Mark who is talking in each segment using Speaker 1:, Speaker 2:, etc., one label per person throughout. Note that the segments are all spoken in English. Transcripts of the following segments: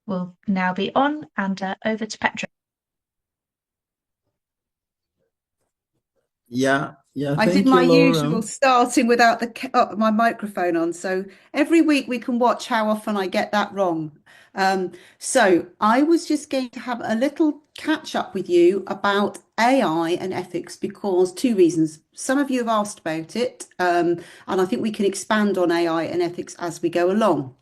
Speaker 1: will now be on, and over to Petra.
Speaker 2: Yeah,
Speaker 3: I did
Speaker 2: thank you,
Speaker 3: my usual
Speaker 2: Laura.
Speaker 3: starting without my microphone on. So every week we can watch how often I get that wrong. So I was just going to have a little catch up with you about AI and ethics because two reasons. Some of you have asked about it, and I think we can expand on AI and ethics as we go along.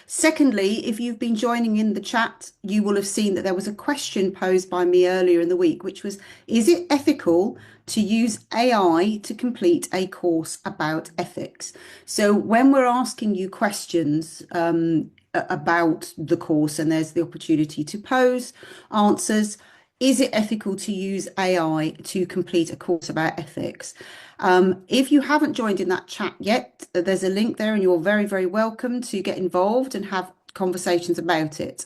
Speaker 3: Secondly, if you've been joining in the chat, you will have seen that there was a question posed by me earlier in the week, which was, is it ethical to use AI to complete a course about ethics? So when we're asking you questions about the course and there's the opportunity to pose answers, is it ethical to use AI to complete a course about ethics? If you haven't joined in that chat yet, there's a link there and you're very, very welcome to get involved and have conversations about it.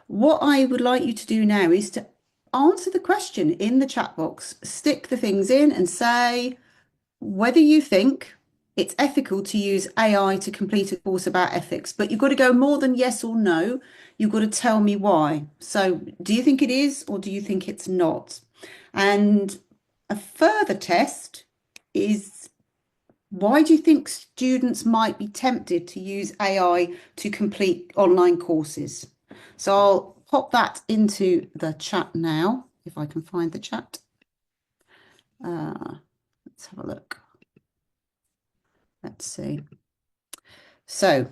Speaker 3: What I would like you to do now is to answer the question in the chat box, stick the things in and say whether you think it's ethical to use AI to complete a course about ethics, but you've got to go more than yes or no. You've got to tell me why. So, do you think it is or do you think it's not? And a further test is why do you think students might be tempted to use AI to complete online courses? So, I'll pop that into the chat now, if I can find the chat. Let's have a look. Let's see. So,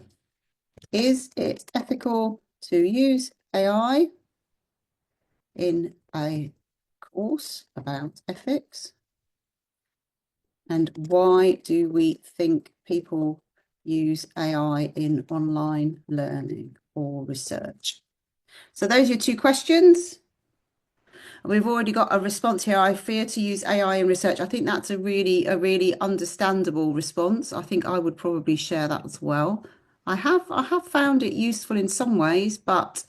Speaker 3: is it ethical to use AI in a course about ethics? And why do we think people use AI in online learning or research? So those are your two questions. We've already got a response here. I fear to use AI in research. I think that's a really understandable response. I think I would probably share that as well. I have found it useful in some ways, but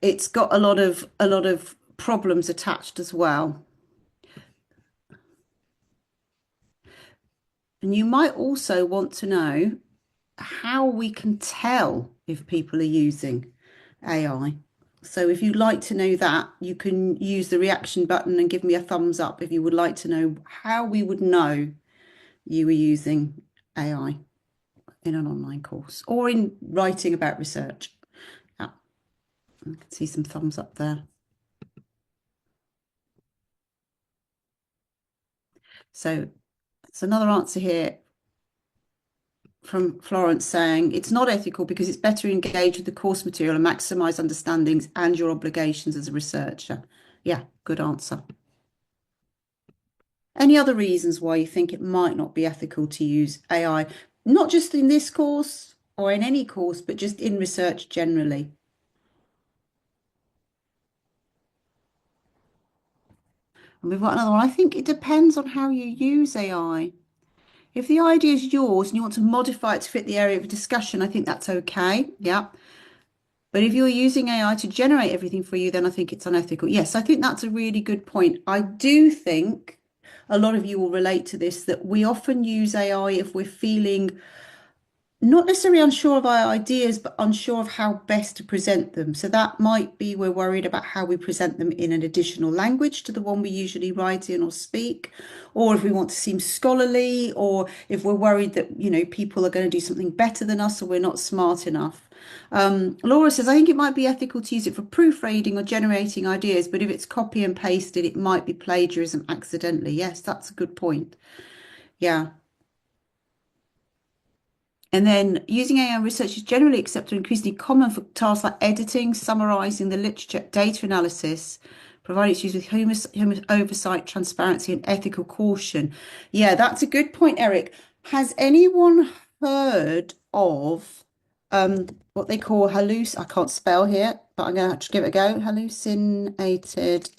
Speaker 3: it's got a lot of problems attached as well. And you might also want to know how we can tell if people are using AI. So if you'd like to know that, you can use the reaction button and give me a thumbs up if you would like to know how we would know you were using AI in an online course or in writing about research. Yeah, I can see some thumbs up there. So it's another answer here from Florence saying it's not ethical because it's better to engage with the course material and maximize understandings and your obligations as a researcher. Yeah, good answer. Any other reasons why you think it might not be ethical to use AI, not just in this course or in any course, but just in research generally? And we've got another one. I think it depends on how you use AI. If the idea is yours and you want to modify it to fit the area of discussion, I think that's okay. Yeah. But if you're using AI to generate everything for you, then I think it's unethical. Yes, I think that's a really good point. I do think a lot of you will relate to this, that we often use AI if we're feeling not necessarily unsure of our ideas, but unsure of how best to present them. So that might be we're worried about how we present them in an additional language to the one we usually write in or speak, or if we want to seem scholarly, or if we're worried that, people are going to do something better than us or we're not smart enough. Laura says, I think it might be ethical to use it for proofreading or generating ideas, but if it's copy and pasted, it might be plagiarism accidentally. Yes, that's a good point. Yeah. And then using AI research is generally accepted and increasingly common for tasks like editing, summarizing the literature, data analysis, provided it's used with human oversight, transparency, and ethical caution. Yeah, that's a good point, Eric. Has anyone heard of what they call I can't spell here, but I'm going to have to give it a go. Hallucinated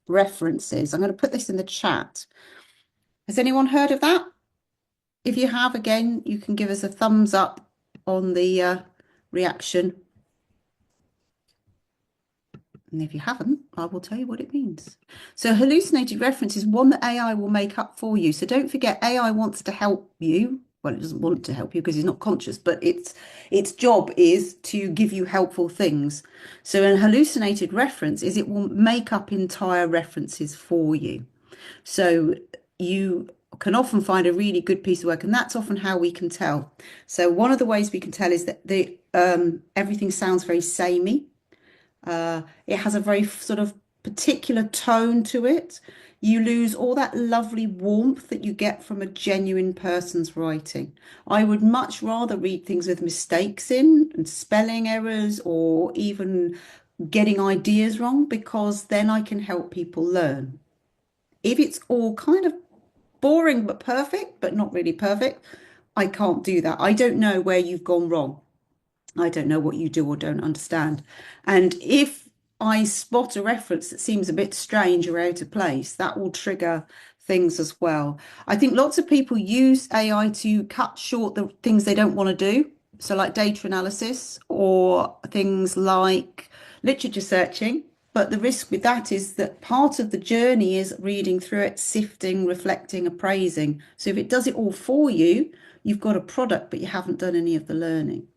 Speaker 3: references. I'm going to put this in the chat. Has anyone heard of that? If you have, again, you can give us a thumbs up on the reaction. And if you haven't, I will tell you what it means. So hallucinated reference is one that AI will make up for you. So don't forget, AI wants to help you. well, it doesn't want to help you because it's not conscious, but its job is to give you helpful things. So an hallucinated reference is it will make up entire references for you. So you can often find a really good piece of work, and that's often how we can tell. So one of the ways we can tell is that the everything sounds very samey. It has a very sort of particular tone to it. You lose all that lovely warmth that you get from a genuine person's writing. I would much rather read things with mistakes in and spelling errors or even getting ideas wrong because then I can help people learn. If it's all kind of boring but perfect, but not really perfect, I can't do that. I don't know where you've gone wrong. I don't know what you do or don't understand. And if I spot a reference that seems a bit strange or out of place, that will trigger things as well. I think lots of people use AI to cut short the things they don't want to do. So, like data analysis or things like literature searching. But the risk with that is that part of the journey is reading through it, sifting, reflecting, appraising. So, if it does it all for you, you've got a product, but you haven't done any of the learning.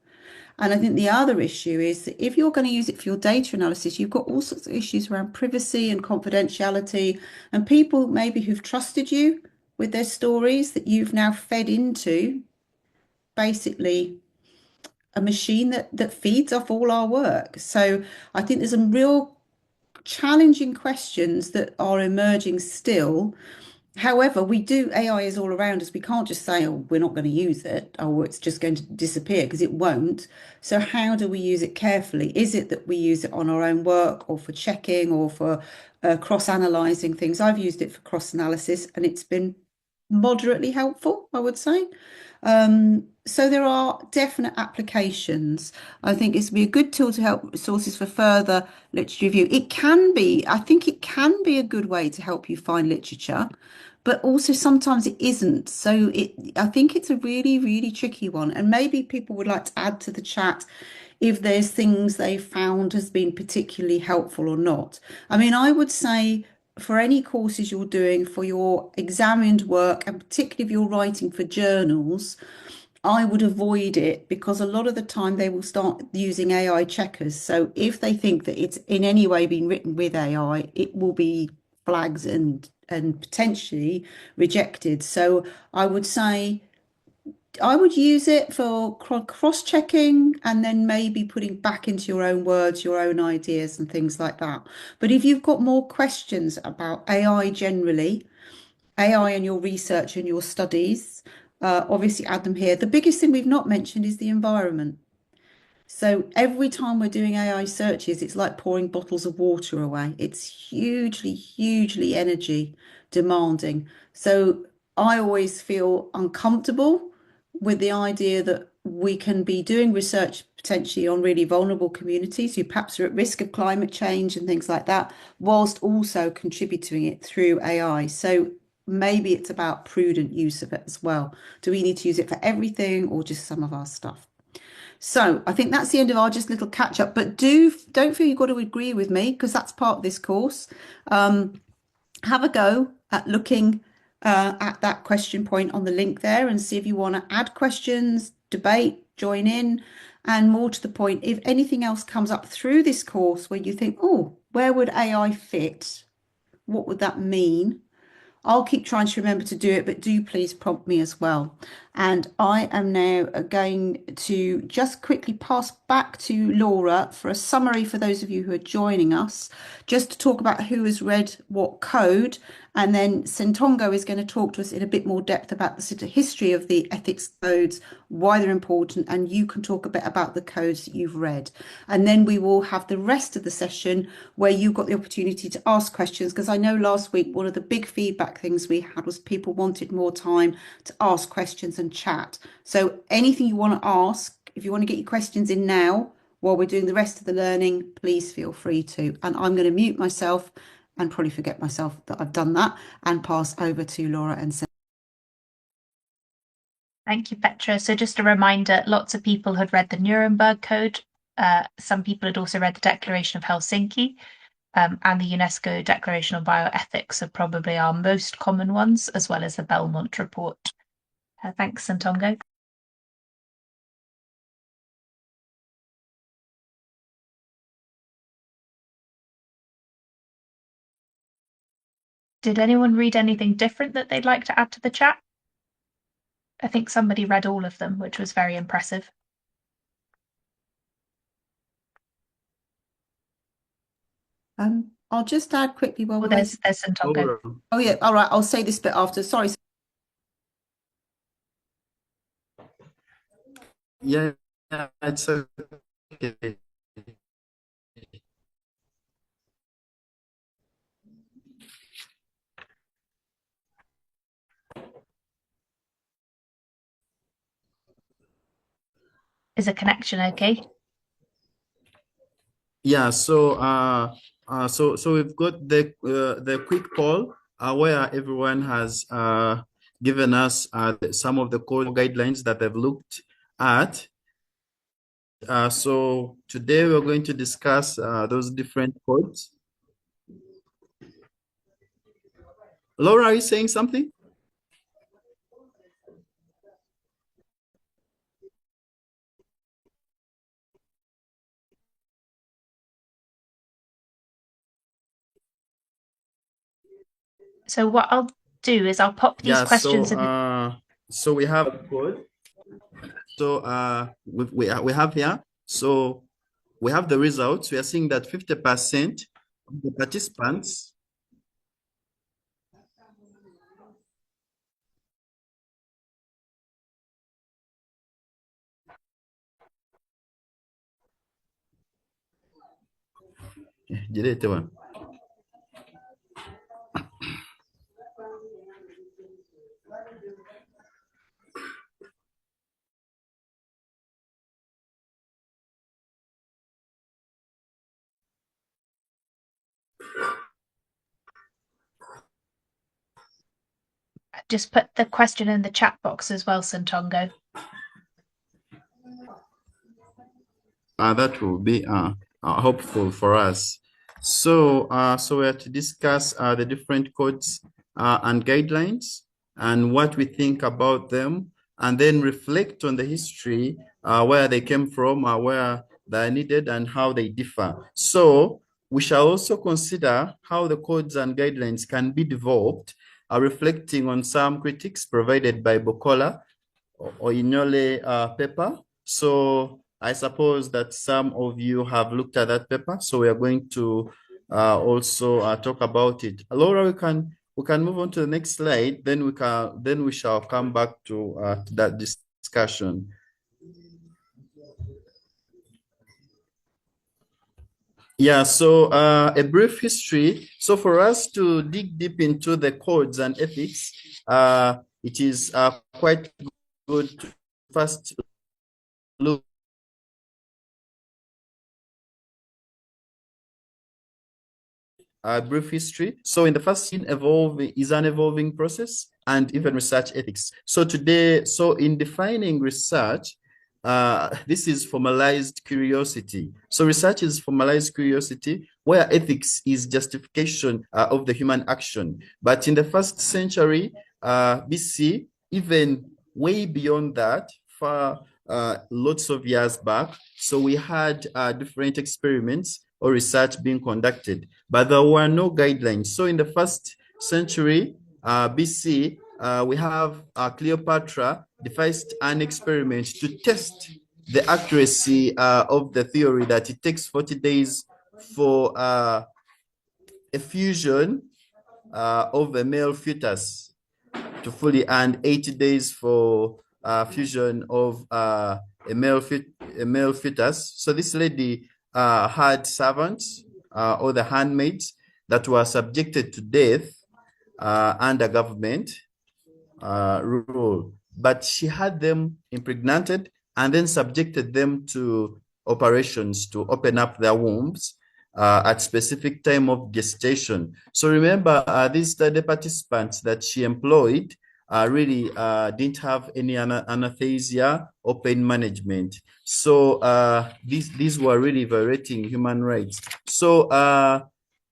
Speaker 3: And I think the other issue is that if you're going to use it for your data analysis, you've got all sorts of issues around privacy and confidentiality, and people maybe who've trusted you with their stories that you've now fed into basically a machine that feeds off all our work. So I think there's some real challenging questions that are emerging still. However, AI is all around us. We can't just say, oh, we're not going to use it, or it's just going to disappear because it won't. So, how do we use it carefully? Is it that we use it on our own work or for checking or for cross-analyzing things? I've used it for cross-analysis and it's been moderately helpful, I would say. So there are definite applications. I think it's be a good tool to help sources for further literature review. I think it can be a good way to help you find literature, but also sometimes it isn't. I think it's a really, really tricky one. And maybe people would like to add to the chat if there's things they found has been particularly helpful or not. I mean, I would say for any courses you're doing for your examined work, and particularly if you're writing for journals, I would avoid it because a lot of the time they will start using AI checkers. So if they think that it's in any way been written with AI, it will be flags and potentially rejected. So I would say I would use it for cross-checking and then maybe putting back into your own words, your own ideas and things like that. But if you've got more questions about AI generally, AI and your research and your studies, obviously add them here. The biggest thing we've not mentioned is the environment. So every time we're doing AI searches, it's like pouring bottles of water away. It's hugely, hugely energy demanding. So I always feel uncomfortable with the idea that we can be doing research potentially on really vulnerable communities who perhaps are at risk of climate change and things like that, whilst also contributing it through AI. So maybe it's about prudent use of it as well. Do we need to use it for everything or just some of our stuff? So I think that's the end of our just little catch up. But don't feel you've got to agree with me because that's part of this course. Have a go at looking at that question point on the link there and see if you want to add questions, debate, join in. And more to the point, if anything else comes up through this course where you think, oh, where would AI fit? What would that mean? I'll keep trying to remember to do it, but do please prompt me as well. And I am now going to just quickly pass back to Laura for a summary for those of you who are joining us, just to talk about who has read what code. And then Ssentongo is going to talk to us in a bit more depth about the sort of history of the ethics codes, why they're important, and you can talk a bit about the codes that you've read. And then we will have the rest of the session where you got the opportunity to ask questions, because I know last week one of the big feedback things we had was people wanted more time to ask questions and chat. So anything you want to ask, if you want to get your questions in now while we're doing the rest of the learning, please feel free to. And I'm going to mute myself and probably forget myself that I've done that and pass over to Laura and Sarah.
Speaker 1: Thank you, Petra. So just a reminder, lots of people had read the Nuremberg Code. Some people had also read the Declaration of Helsinki, and the UNESCO Declaration on Bioethics are probably our most common ones, as well as the Belmont Report. Thanks, Ssentongo. Did anyone read anything different that they'd like to add to the chat? I think somebody read all of them, which was very impressive.
Speaker 3: I'll just add quickly while
Speaker 1: Well,
Speaker 3: we're waiting.
Speaker 1: there's Ssentongo.
Speaker 3: Oh yeah, all right. I'll say this bit after. Sorry.
Speaker 2: Yeah, it's okay.
Speaker 1: Is a connection okay?
Speaker 2: Yeah, so we've got the quick poll where everyone has given us some of the code guidelines that they've looked at. So today we're going to discuss those different codes. Laura, are you saying something?
Speaker 1: So what I'll do is I'll pop these questions in.
Speaker 2: So we have a code. So we have here. So we have the results. We are seeing that 50% of the participants. Direito,
Speaker 1: Just put the question in the chat box as well, Ssentongo.
Speaker 2: That will be helpful for us. So, so we are to discuss the different codes and guidelines and what we think about them, and then reflect on the history, where they came from, where they are needed, and how they differ. So we shall also consider how the codes and guidelines can be developed, reflecting on some critiques provided by Bokola or Inyole paper. So I suppose that some of you have looked at that paper. So we are going to also talk about it. Laura, we can move on to the next slide. Then we shall come back to that discussion. Yeah, so a brief history. So for us to dig deep into the codes and ethics, it is quite good to first look brief history. So in the first scene, evolve is an evolving process and even research ethics. So today, so in defining research, this is formalized curiosity. So research is formalized curiosity, where ethics is justification of the human action. But in the first century BC, even way beyond that, far lots of years back, so we had different experiments or research being conducted, but there were no guidelines. So in the first century BC, we have Cleopatra devised an experiment to test the accuracy of the theory that it takes 40 days for a fusion of a male fetus to fully, and 80 days for fusion of a male fetus. So this lady had servants or the handmaids that were subjected to death under government rule, but she had them impregnated and then subjected them to operations to open up their wombs at specific time of gestation. So remember, these study participants that she employed really didn't have any anesthesia or pain management. So these were really violating human rights. So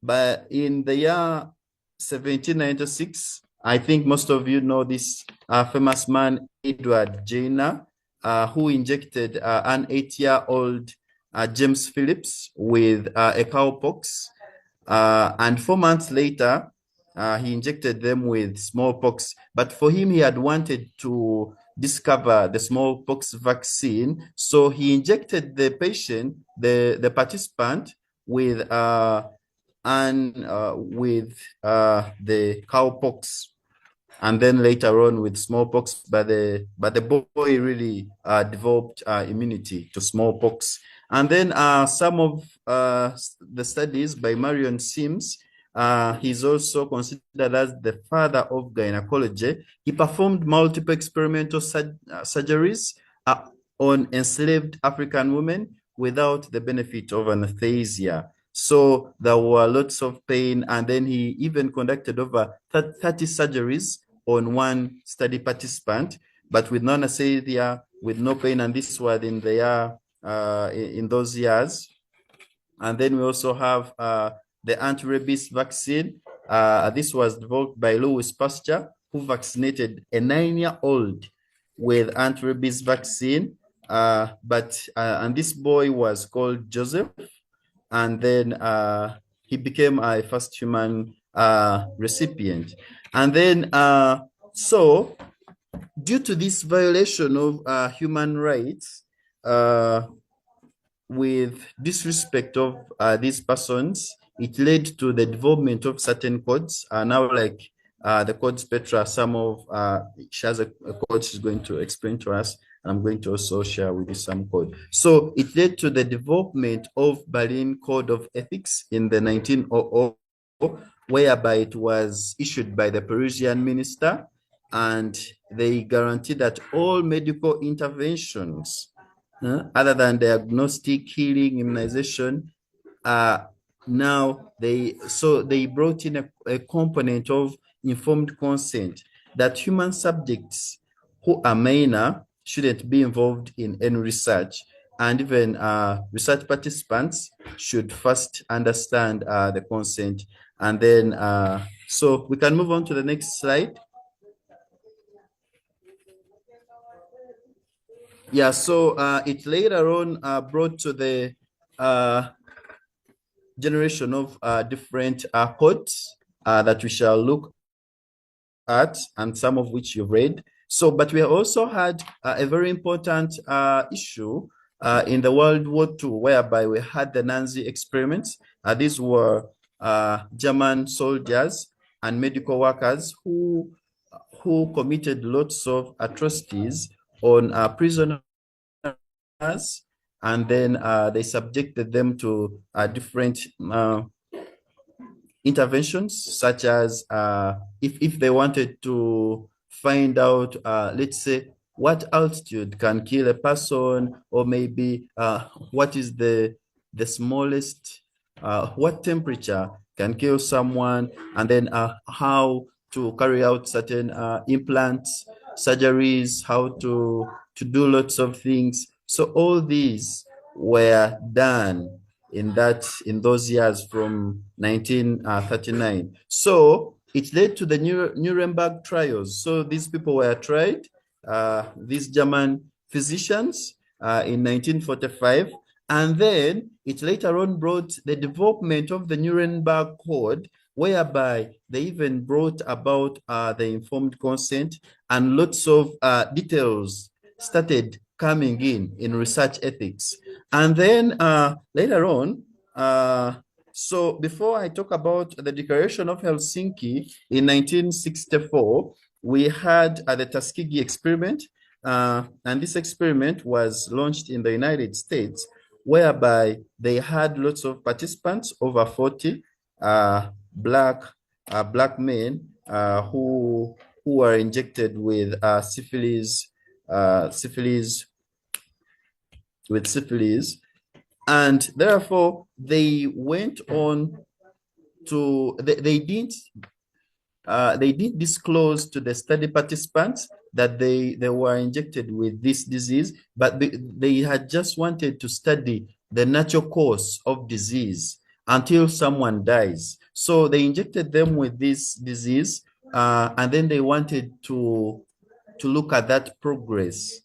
Speaker 2: but in the year 1796, I think most of you know this famous man, Edward Jenner, who injected an 8-year-old James Phillips with a cowpox. And 4 months later, he injected them with smallpox. But for him, he had wanted to discover the smallpox vaccine. So he injected the patient, the participant, with the cowpox, and then later on with smallpox. But the boy really developed immunity to smallpox. And then some of the studies by Marion Sims, he's also considered as the father of gynecology. He performed multiple experimental surgeries on enslaved African women without the benefit of anesthesia. So there were lots of pain, and then he even conducted over 30 surgeries on one study participant, but with no anesthesia, with no pain, and this was in the year, in those years. And then we also have the anti-rabies vaccine. This was developed by Louis Pasteur, who vaccinated a 9-year-old with anti-rabies vaccine. And this boy was called Joseph, and then he became a first human recipient. And then, so due to this violation of human rights, with disrespect of these persons, it led to the development of certain codes. Now, like the codes Petra, she has a code she's going to explain to us. I'm going to also share with you some code. So it led to the development of Berlin Code of Ethics in the 1900, whereby it was issued by the Parisian minister, and they guaranteed that all medical interventions, other than diagnostic, healing, immunization, now they brought in a component of informed consent, that human subjects who are minor shouldn't be involved in any research, and even research participants should first understand the consent. And then, so we can move on to the next slide. Yeah, so it later on brought to the generation of different codes that we shall look at, and some of which you've read. So, but we also had a very important issue in the World War II, whereby we had the Nazi experiments. These were German soldiers and medical workers who committed lots of atrocities on prisoners, and then they subjected them to different interventions, such as if they wanted to find out, let's say, what altitude can kill a person, or maybe what is the smallest, what temperature can kill someone, and then how to carry out certain implants, surgeries, how to do lots of things. So all these were done in those years from 1939. So it led to the Nuremberg trials. So these people were tried, these German physicians, in 1945. And then it later on brought the development of the Nuremberg Code, whereby they even brought about the informed consent, and lots of details started coming in research ethics. And then later on, so before I talk about the Declaration of Helsinki in 1964, we had the Tuskegee experiment, and this experiment was launched in the United States, whereby they had lots of participants, over 40 black men who were injected with syphilis, and therefore they went on to they didn't disclose to the study participants that they were injected with this disease, but they had just wanted to study the natural course of disease until someone dies. So they injected them with this disease and then they wanted to look at that progress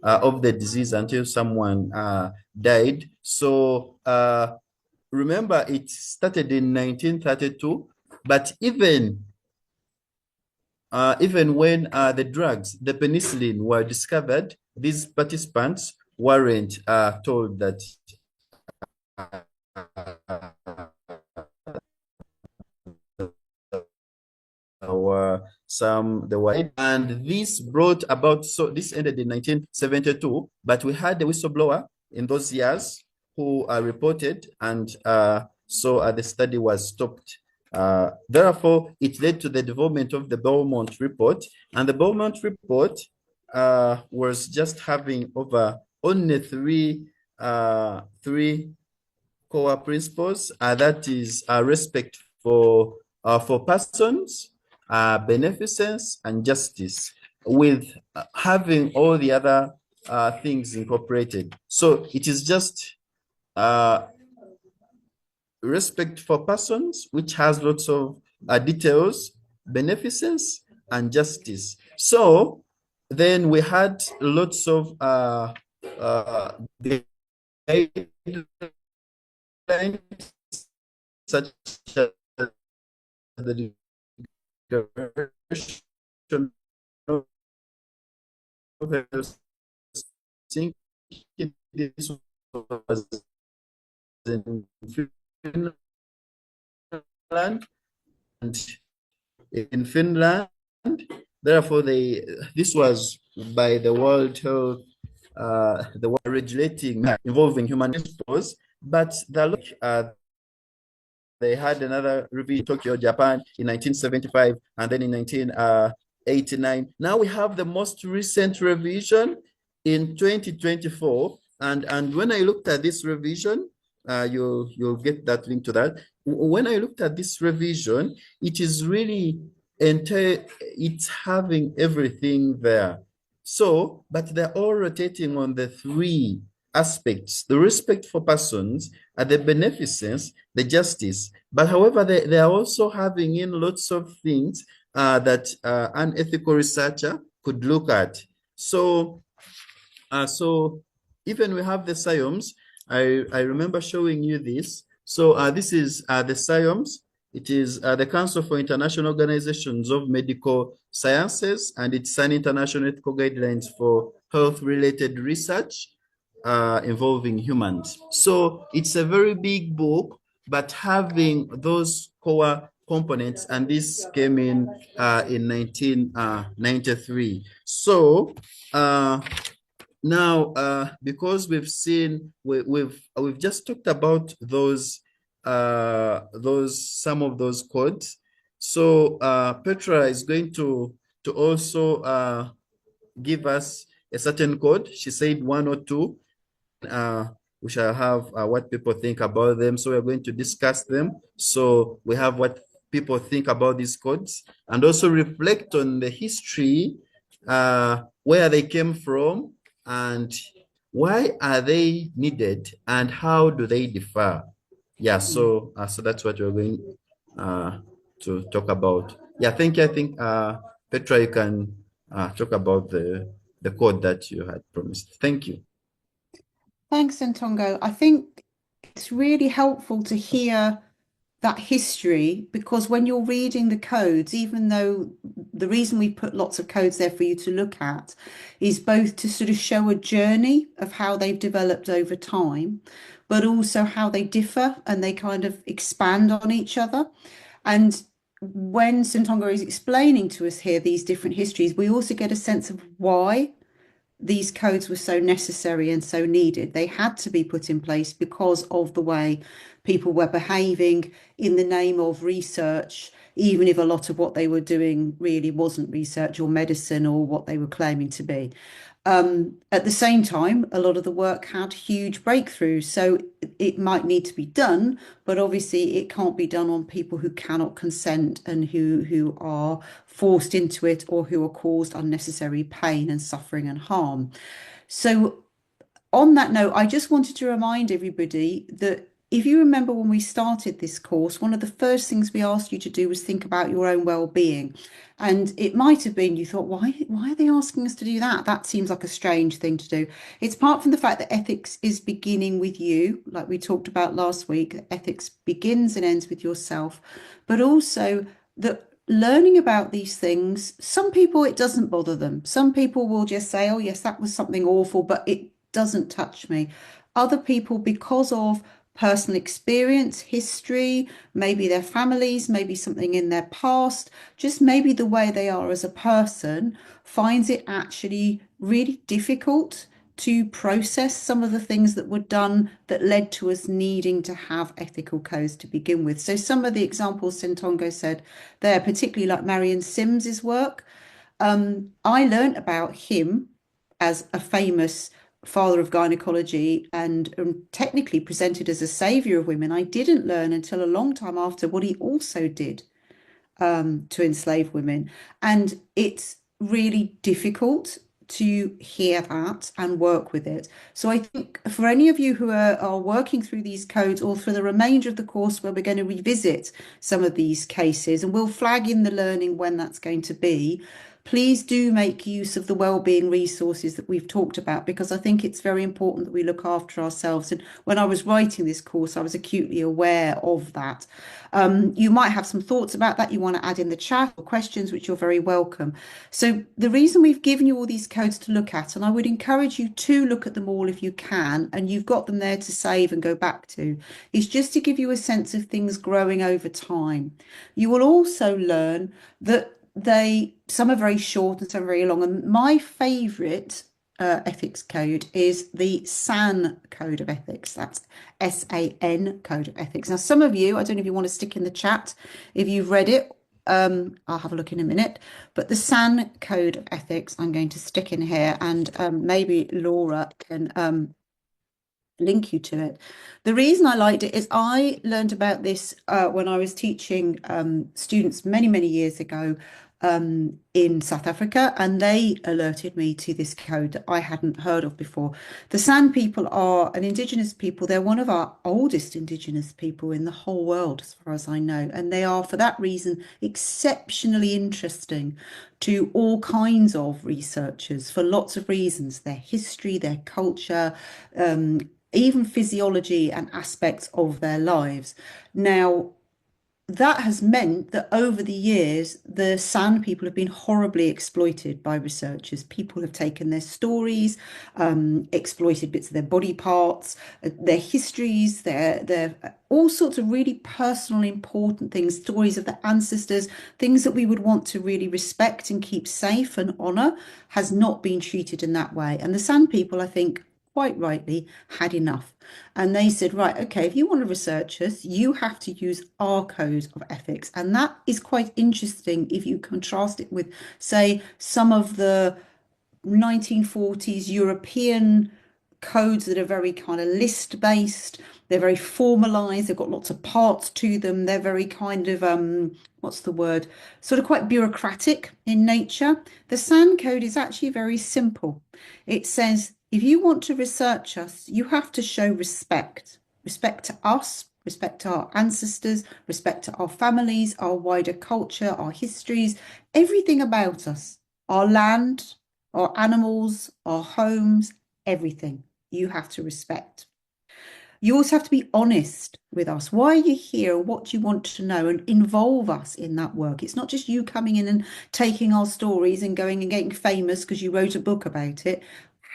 Speaker 2: of the disease until someone died. So remember, it started in 1932, but even when the drugs, the penicillin, were discovered, these participants weren't told that there were, and this brought about, so this ended in 1972, but we had a whistleblower in those years who reported, and so the study was stopped. Therefore, it led to the development of the Belmont report, and the Belmont report was just having over only three core principles. That is respect for persons, beneficence, and justice, with having all the other things incorporated. So it is just respect for persons, which has lots of details, beneficence, and justice. So then we had lots of guidelines, such as the Declaration of Helsinki. This was in Finland, and in Finland, therefore, this was by the World Health, the world regulating involving human principles, but they had another review in Tokyo, Japan in 1975, and then in 1989. Now we have the most recent revision in 2024. And when I looked at this revision, you'll get that link to that. When I looked at this revision, it is really it's having everything there. So, but they're all rotating on the three aspects: the respect for persons, the beneficence, the justice. But however, they are also having in lots of things that an ethical researcher could look at. So, so even we have the SIOMs. I remember showing you this. So this is the SIOMs. It is the Council for International Organizations of Medical Sciences, and it's an international ethical guidelines for health-related research involving humans. So it's a very big book, but having those core components, and this came in 1993. So now, because we've just talked about those some of those codes. So Petra is going to also give us a certain code. She said one or two. We shall have what people think about them. So we're going to discuss them. So we have what people think about these codes, and also reflect on the history, where they came from, and why are they needed, and how do they differ? Yeah, so so that's what we're going to talk about. Yeah, thank you. I think Petra, you can talk about the code that you had promised. Thank you.
Speaker 3: Thanks, Ssentongo. I think it's really helpful to hear that history, because when you're reading the codes, even though the reason we put lots of codes there for you to look at is both to sort of show a journey of how they've developed over time, but also how they differ and they kind of expand on each other. And when Ssentongo is explaining to us here these different histories, we also get a sense of why these codes were so necessary and so needed. They had to be put in place because of the way people were behaving in the name of research, even if a lot of what they were doing really wasn't research or medicine or what they were claiming to be. At the same time, a lot of the work had huge breakthroughs, so it might need to be done, but obviously it can't be done on people who cannot consent and who are forced into it, or who are caused unnecessary pain and suffering and harm. So on that note, I just wanted to remind everybody that if you remember when we started this course, one of the first things we asked you to do was think about your own well-being. And it might have been you thought, why are they asking us to do that? That seems like a strange thing to do. It's apart from the fact that ethics is beginning with you, like we talked about last week, that ethics begins and ends with yourself, but also that learning about these things, some people it doesn't bother them. Some people will just say, oh, yes, that was something awful, but it doesn't touch me. Other people, because of personal experience, history, maybe their families, maybe something in their past, just maybe the way they are as a person, finds it actually really difficult to process some of the things that were done that led to us needing to have ethical codes to begin with. So some of the examples Ssentongo said there, particularly like Marion Sims's work, I learned about him as a famous father of gynecology and technically presented as a savior of women. I didn't learn until a long time after what he also did to enslave women. And it's really difficult to hear that and work with it. So I think for any of you who are working through these codes or for the remainder of the course where we're going to revisit some of these cases and we'll flag in the learning when that's going to be, please do make use of the wellbeing resources that we've talked about, because I think it's very important that we look after ourselves. And when I was writing this course, I was acutely aware of that. You might have some thoughts about that you want to add in the chat or questions, which you're very welcome. So the reason we've given you all these codes to look at, and I would encourage you to look at them all if you can, and you've got them there to save and go back to, is just to give you a sense of things growing over time. You will also learn that some are very short and some are very long. And my favorite ethics code is the SAN code of ethics. That's SAN code of ethics. Now, some of you, I don't know if you want to stick in the chat if you've read it. I'll have a look in a minute. But the SAN code of ethics, I'm going to stick in here, and maybe Laura can link you to it. The reason I liked it is I learned about this when I was teaching students many, many years ago in South Africa, and they alerted me to this code that I hadn't heard of before. The San people are an indigenous people. They're one of our oldest indigenous people in the whole world, as far as I know, and they are, for that reason, exceptionally interesting to all kinds of researchers for lots of reasons: their history, their culture, even physiology and aspects of their lives. Now, that has meant that over the years, the San people have been horribly exploited by researchers. People have taken their stories, exploited bits of their body parts, their histories, their all sorts of really personal, important things, stories of their ancestors, things that we would want to really respect and keep safe and honor, has not been treated in that way. And the San people, I think, quite rightly, had enough. And they said, right, okay, if you want to research us, you have to use our code of ethics. And that is quite interesting if you contrast it with, say, some of the 1940s European codes that are very kind of list based. They're very formalized. They've got lots of parts to them. They're very kind of, what's the word? Sort of quite bureaucratic in nature. The SAN code is actually very simple. It says, if you want to research us, you have to show respect. Respect to us, respect to our ancestors, respect to our families, our wider culture, our histories, everything about us, our land, our animals, our homes, everything you have to respect. You also have to be honest with us. Why are you here? What do you want to know? And involve us in that work. It's not just you coming in and taking our stories and going and getting famous because you wrote a book about it.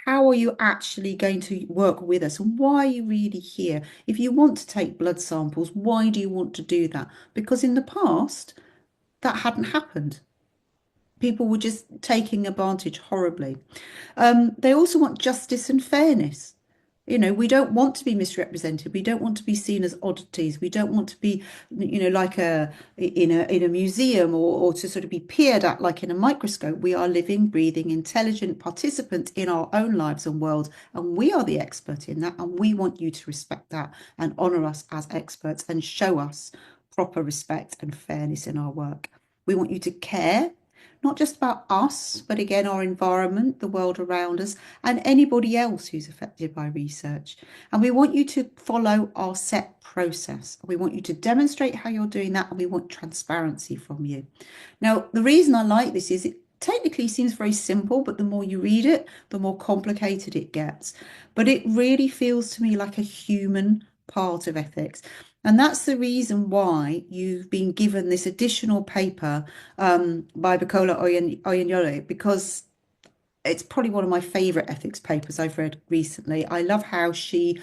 Speaker 3: How are you actually going to work with us? And why are you really here? If you want to take blood samples, why do you want to do that? Because in the past, that hadn't happened. People were just taking advantage horribly. They also want justice and fairness. You know, we don't want to be misrepresented. We don't want to be seen as oddities. We don't want to be, you know, like in a museum or to sort of be peered at like in a microscope. We are living, breathing, intelligent participants in our own lives and world, and we are the expert in that. And we want you to respect that and honor us as experts and show us proper respect and fairness in our work. We want you to care not just about us, but again, our environment, the world around us, and anybody else who's affected by research. And we want you to follow our set process. We want you to demonstrate how you're doing that, and we want transparency from you. Now, the reason I like this is it technically seems very simple, but the more you read it, the more complicated it gets. But it really feels to me like a human part of ethics. And that's the reason why you've been given this additional paper by Bukola Oyanyole, because it's probably one of my favorite ethics papers I've read recently. I love how she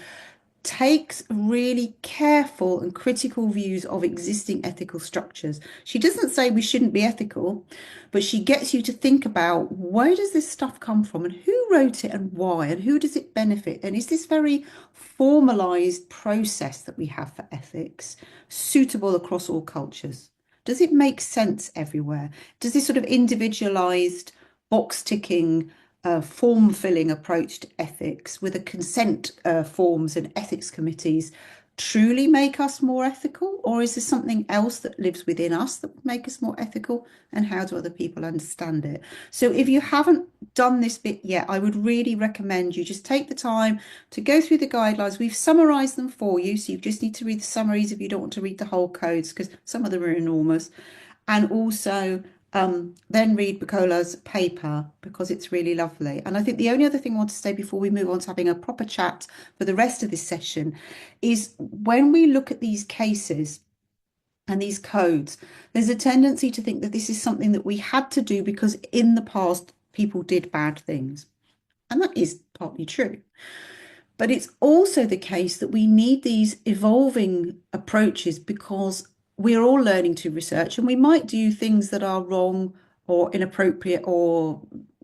Speaker 3: takes really careful and critical views of existing ethical structures. She doesn't say we shouldn't be ethical, but she gets you to think about where does this stuff come from and who wrote it and why and who does it benefit? And is this very formalized process that we have for ethics suitable across all cultures? Does it make sense everywhere? Does this sort of individualized box ticking form filling approach to ethics with a consent forms and ethics committees truly make us more ethical, or is there something else that lives within us that would make us more ethical, and how do other people understand it? So if you haven't done this bit yet, I would really recommend you just take the time to go through the guidelines. We've summarized them for you, so you just need to read the summaries if you don't want to read the whole codes, because some of them are enormous. And also then read Bukola's paper, because it's really lovely. And I think the only other thing I want to say before we move on to having a proper chat for the rest of this session is when we look at these cases and these codes, there's a tendency to think that this is something that we had to do because in the past people did bad things. And that is partly true. But it's also the case that we need these evolving approaches because we're all learning to research, and we might do things that are wrong or inappropriate or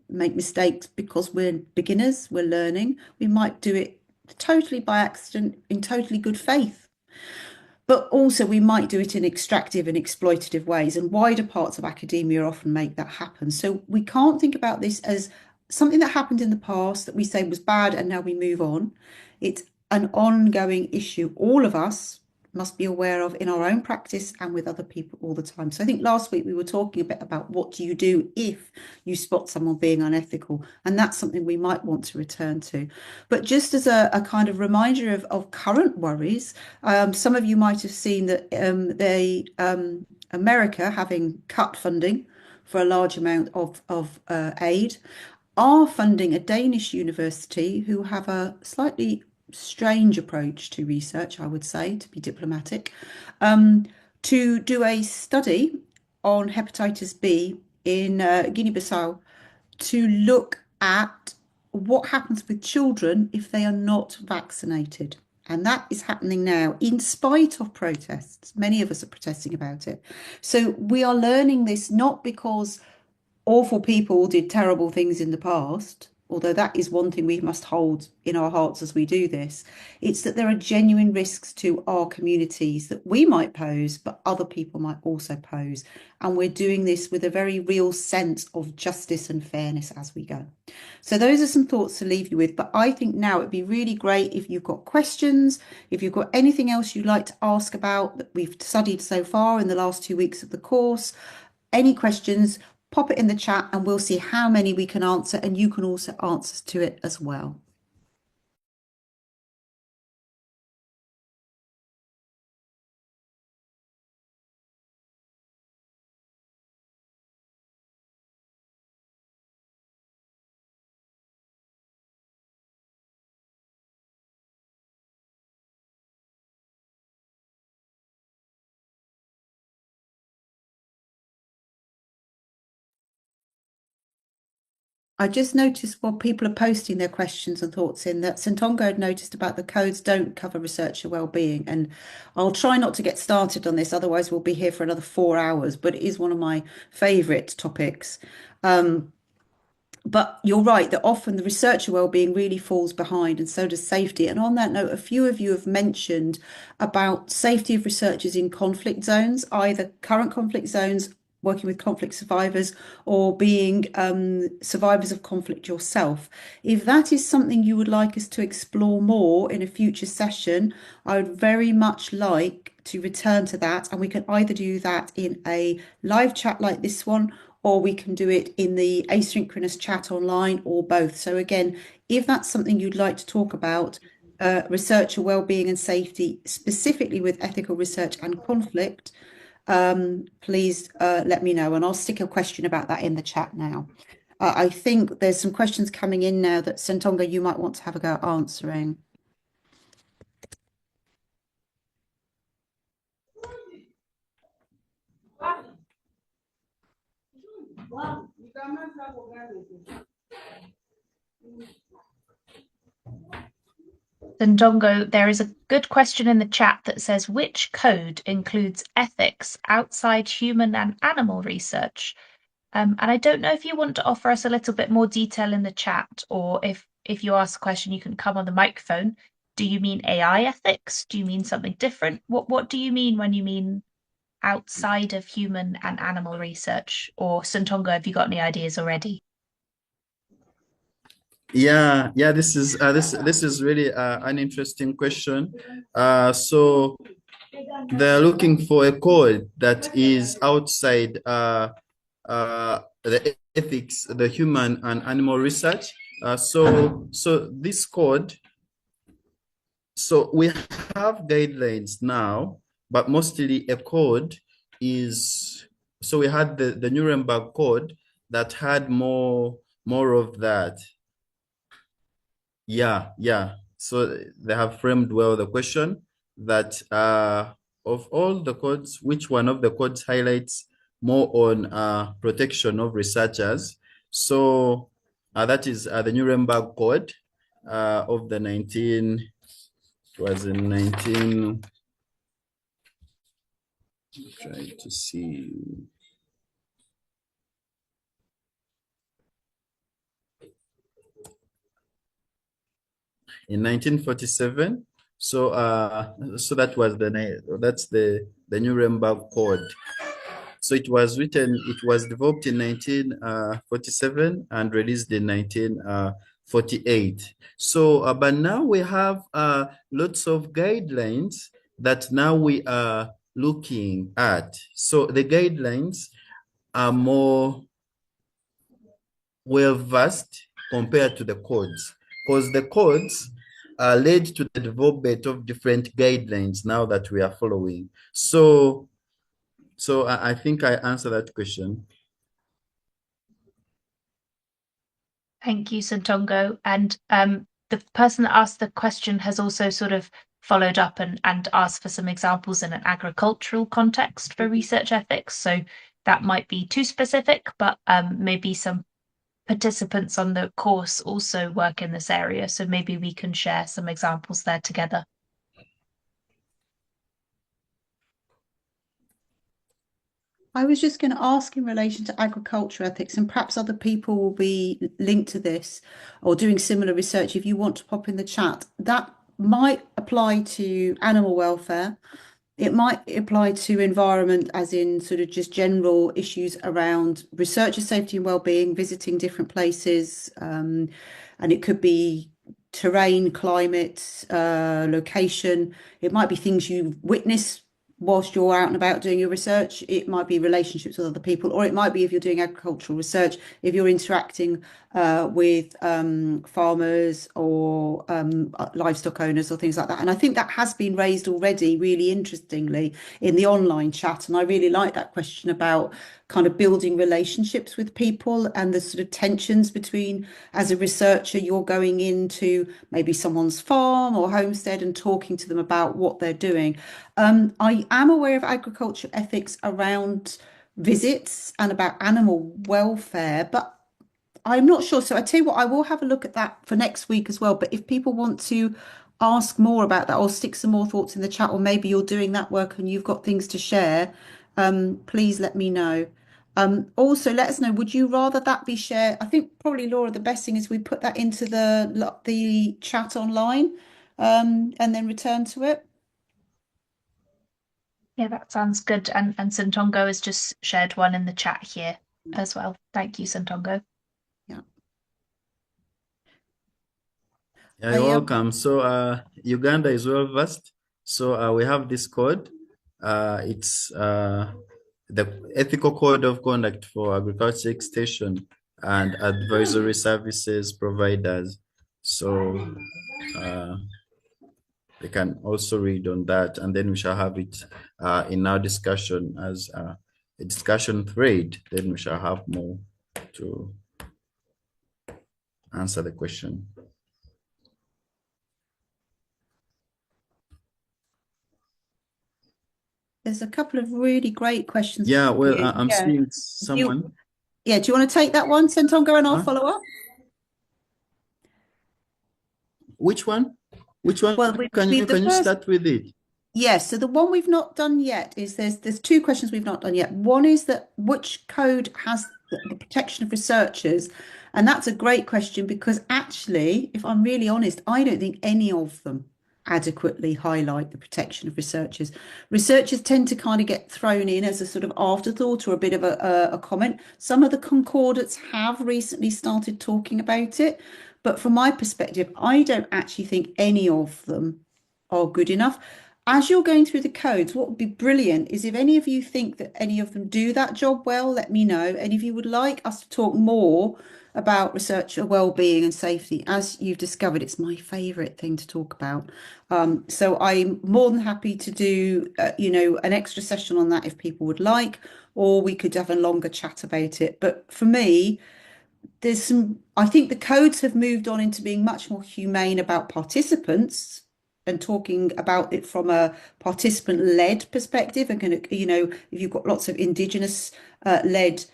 Speaker 3: make mistakes because we're beginners, we're learning. We might do it totally by accident in totally good faith. But also we might do it in extractive and exploitative ways, and wider parts of academia often make that happen. So we can't think about this as something that happened in the past that we say was bad and now we move on. It's an ongoing issue all of us must be aware of in our own practice and with other people all the time. So I think last week we were talking a bit about what do you do if you spot someone being unethical, and that's something we might want to return to. But just as a kind of reminder of current worries, some of you might have seen that America, having cut funding for a large amount of aid, are funding a Danish university who have a slightly strange approach to research, I would say, to be diplomatic, to do a study on hepatitis B in Guinea-Bissau to look at what happens with children if they are not vaccinated. And that is happening now in spite of protests. Many of us are protesting about it. So we are learning this not because awful people did terrible things in the past, although that is one thing we must hold in our hearts as we do this. It's that there are genuine risks to our communities that we might pose, but other people might also pose. And we're doing this with a very real sense of justice and fairness as we go. So those are some thoughts to leave you with. But I think now it'd be really great if you've got questions, if you've got anything else you'd like to ask about that we've studied so far in the last 2 weeks of the course, any questions, pop it in the chat and we'll see how many we can answer, and you can also answer to it as well. I just noticed while people are posting their questions and thoughts in that Ssentongo had noticed about the codes don't cover researcher well-being, and I'll try not to get started on this, otherwise we'll be here for another 4 hours, but it is one of my favourite topics. But you're right that often the researcher well-being really falls behind, and so does safety. And on that note, a few of you have mentioned about safety of researchers in conflict zones, either current conflict zones, working with conflict survivors, or being survivors of conflict yourself. If that is something you would like us to explore more in a future session, I would very much like to return to that, and we can either do that in a live chat like this one, or we can do it in the asynchronous chat online, or both. So again, if that's something you'd like to talk about, researcher well-being and safety, specifically with ethical research and conflict, please let me know, and I'll stick a question about that in the chat now. I think there's some questions coming in now that Ssentongo, you might want to have a go at answering.
Speaker 1: Ssentongo, there is a good question in the chat that says, which code includes ethics outside human and animal research? And I don't know if you want to offer us a little bit more detail in the chat, or if you ask a question, you can come on the microphone. Do you mean AI ethics? Do you mean something different? What do you mean when you mean outside of human and animal research? Or Ssentongo, have you got any ideas already?
Speaker 2: Yeah, this is really an interesting question. So they're looking for a code that is outside the ethics, the human and animal research. So this code, so we have guidelines now, but mostly a code is, so we had the Nuremberg Code that had more of that. Yeah. So they have framed well the question that of all the codes, which one of the codes highlights more on protection of researchers? So that is the Nuremberg Code of the 19, it was in 19, try to see. In 1947. So that was that's the Nuremberg Code. So it was developed in 1947 and released in 1948. So, but now we have lots of guidelines that now we are looking at. So the guidelines are more well versed compared to the codes, because the codes led to the development of different guidelines now that we are following. So I think I answered that question.
Speaker 1: Thank you, Ssentongo. And the person that asked the question has also sort of followed up and asked for some examples in an agricultural context for research ethics. So that might be too specific, but maybe some participants on the course also work in this area. So maybe we can share some examples there together.
Speaker 3: I was just going to ask in relation to agriculture ethics, and perhaps other people will be linked to this or doing similar research. If you want to pop in the chat, that might apply to animal welfare. It might apply to environment, as in sort of just general issues around researcher safety and well-being, visiting different places, and it could be terrain, climate, location. It might be things you witness whilst you're out and about doing your research. It might be relationships with other people, or it might be if you're doing agricultural research, if you're interacting with farmers or livestock owners or things like that. And I think that has been raised already, really interestingly, in the online chat. And I really like that question about kind of building relationships with people and the sort of tensions between, as a researcher, you're going into maybe someone's farm or homestead and talking to them about what they're doing. I am aware of agriculture ethics around visits and about animal welfare, but I'm not sure. So I tell you what, I will have a look at that for next week as well. But if people want to ask more about that or stick some more thoughts in the chat, or maybe you're doing that work and you've got things to share, please let me know. Also, let us know, would you rather that be shared? I think probably, Laura, the best thing is we put that into the chat online, and then return to it.
Speaker 1: Yeah, that sounds good. And Ssentongo has just shared one in the chat here as well. Thank you, Ssentongo.
Speaker 3: Yeah.
Speaker 2: Yeah, you're welcome. So Uganda is well versed. So we have this code. It's the ethical code of conduct for agriculture extension and advisory services providers. So they can also read on that, and then we shall have it in our discussion as a discussion thread. Then we shall have more to answer the question.
Speaker 3: There's a couple of really great questions
Speaker 2: Yeah,
Speaker 3: for
Speaker 2: well,
Speaker 3: you.
Speaker 2: I'm
Speaker 3: Yeah.
Speaker 2: seeing
Speaker 3: Do
Speaker 2: someone.
Speaker 3: do you want to take that one, Ssentongo, and I'll
Speaker 2: Huh?
Speaker 3: follow up?
Speaker 2: Which one? Which one?
Speaker 3: Well,
Speaker 2: Can
Speaker 3: the
Speaker 2: you
Speaker 3: first,
Speaker 2: start with it?
Speaker 3: yes. So the one we've not done yet is there's two questions we've not done yet. One is that which code has the protection of researchers, and that's a great question because actually, if I'm really honest, I don't think any of them adequately highlight the protection of researchers. Researchers tend to kind of get thrown in as a sort of afterthought or a bit of a comment. Some of the concordats have recently started talking about it, but from my perspective, I don't actually think any of them are good enough. As you're going through the codes, what would be brilliant is if any of you think that any of them do that job well, let me know. And if you would like us to talk more about researcher well-being and safety, as you've discovered, it's my favourite thing to talk about. So I'm more than happy to do, an extra session on that if people would like, or we could have a longer chat about it. But for me, I think the codes have moved on into being much more humane about participants and talking about it from a participant-led perspective. And if you've got lots of Indigenous led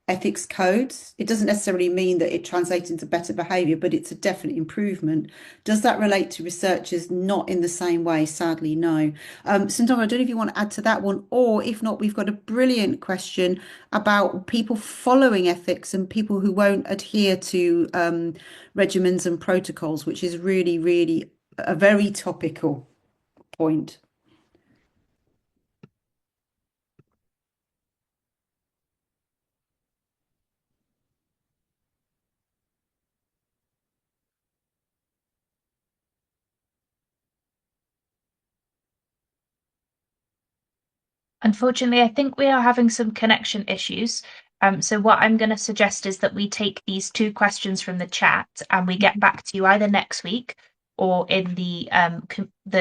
Speaker 3: ethics codes, it doesn't necessarily mean that it translates into better behavior, but it's a definite improvement. Does that relate to researchers? Not in the same way, sadly, no. Ssentongo, I don't know if you want to add to that one, or if not, we've got a brilliant question about people following ethics and people who won't adhere to regimens and protocols, which is really, really a very topical point.
Speaker 1: Unfortunately, I think we are having some connection issues. So what I'm going to suggest is that we take these two questions from the chat and we get back to you either next week or in the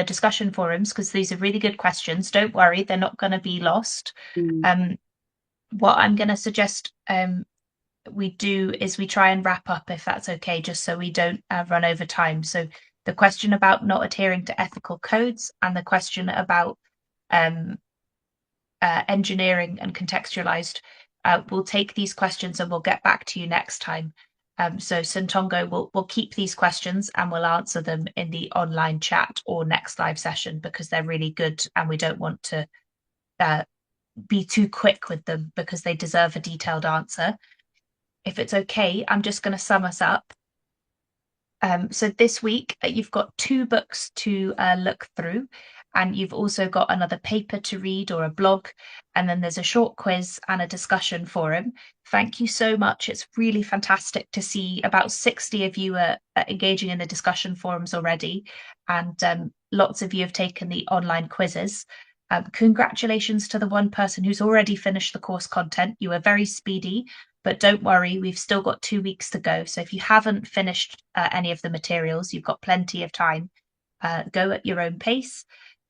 Speaker 1: discussion forums, because these are really good questions. Don't worry, they're not going to be lost. What I'm going to suggest we do is we try and wrap up if that's okay, just so we don't run over time. So the question about not adhering to ethical codes and the question about engineering and contextualized, we'll take these questions and we'll get back to you next time. So Ssentongo will keep these questions and we'll answer them in the online chat or next live session because they're really good and we don't want to be too quick with them because they deserve a detailed answer. If it's okay, I'm just going to sum us up. So this week you've got two books to look through, and you've also got another paper to read or a blog, and then there's a short quiz and a discussion forum. Thank you so much. It's really fantastic to see about 60 of you are engaging in the discussion forums already, and lots of you have taken the online quizzes. Congratulations to the one person who's already finished the course content. You were very speedy. But don't worry, we've still got 2 weeks to go. So if you haven't finished any of the materials, you've got plenty of time. Go at your own pace.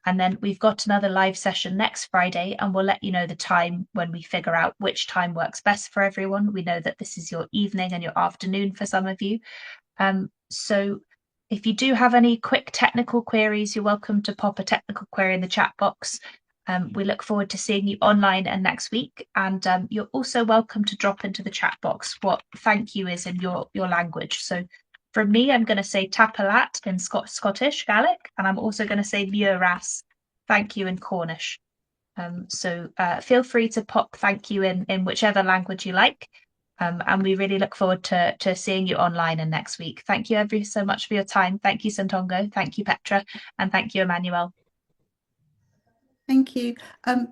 Speaker 1: And then we've got another live session next Friday, and we'll let you know the time when we figure out which time works best for everyone. We know that this is your evening and your afternoon for some of you. So if you do have any quick technical queries, you're welcome to pop a technical query in the chat box. We look forward to seeing you online and next week. And you're also welcome to drop into the chat box what thank you is in your language. So from me, I'm going to say tapalat in Scottish, Gaelic, and I'm also going to say muras, thank you in Cornish. So feel free to pop thank you in whichever language you like. And we really look forward to seeing you online and next week. Thank you ever so much for your time. Thank you, Ssentongo. Thank you, Petra. And thank you, Emmanuel.
Speaker 3: Thank you.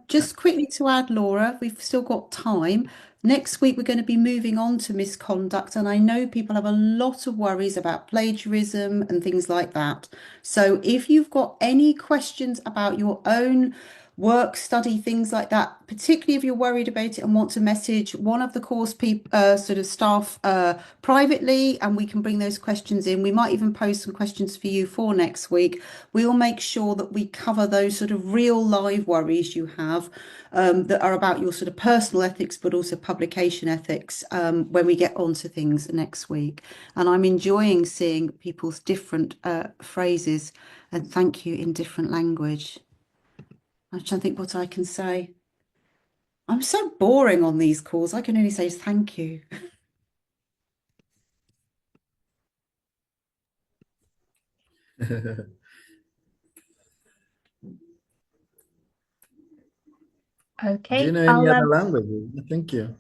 Speaker 3: Just quickly to add, Laura, we've still got time. Next week, we're going to be moving on to misconduct, and I know people have a lot of worries about plagiarism and things like that. So if you've got any questions about your own work, study, things like that, particularly if you're worried about it and want to message one of the course people, sort of staff privately, and we can bring those questions in. We might even post some questions for you for next week. We'll make sure that we cover those sort of real live worries you have that are about your sort of personal ethics, but also publication ethics when we get onto things next week. And I'm enjoying seeing people's different phrases and thank you in different language. I'm trying to think what I can say. I'm so boring on these calls. I can only say thank you.
Speaker 2: Do
Speaker 1: Okay,
Speaker 2: you know any other languages? Thank you.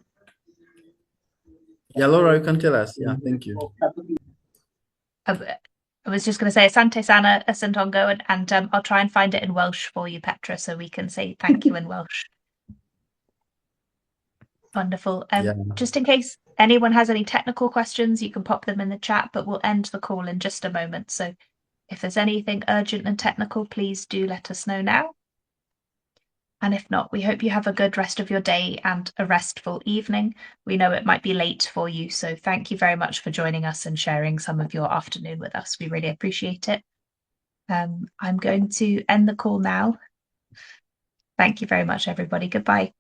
Speaker 2: Yeah, Laura, you can tell us. Yeah, thank you.
Speaker 1: I was just going to say Asante Sana, Ssentongo, and I'll try and find it in Welsh for you, Petra, so we can say thank you in Welsh. Wonderful.
Speaker 2: Yeah.
Speaker 1: Just in case anyone has any technical questions, you can pop them in the chat, but we'll end the call in just a moment. So if there's anything urgent and technical, please do let us know now. And if not, we hope you have a good rest of your day and a restful evening. We know it might be late for you, so thank you very much for joining us and sharing some of your afternoon with us. We really appreciate it. I'm going to end the call now. Thank you very much, everybody. Goodbye.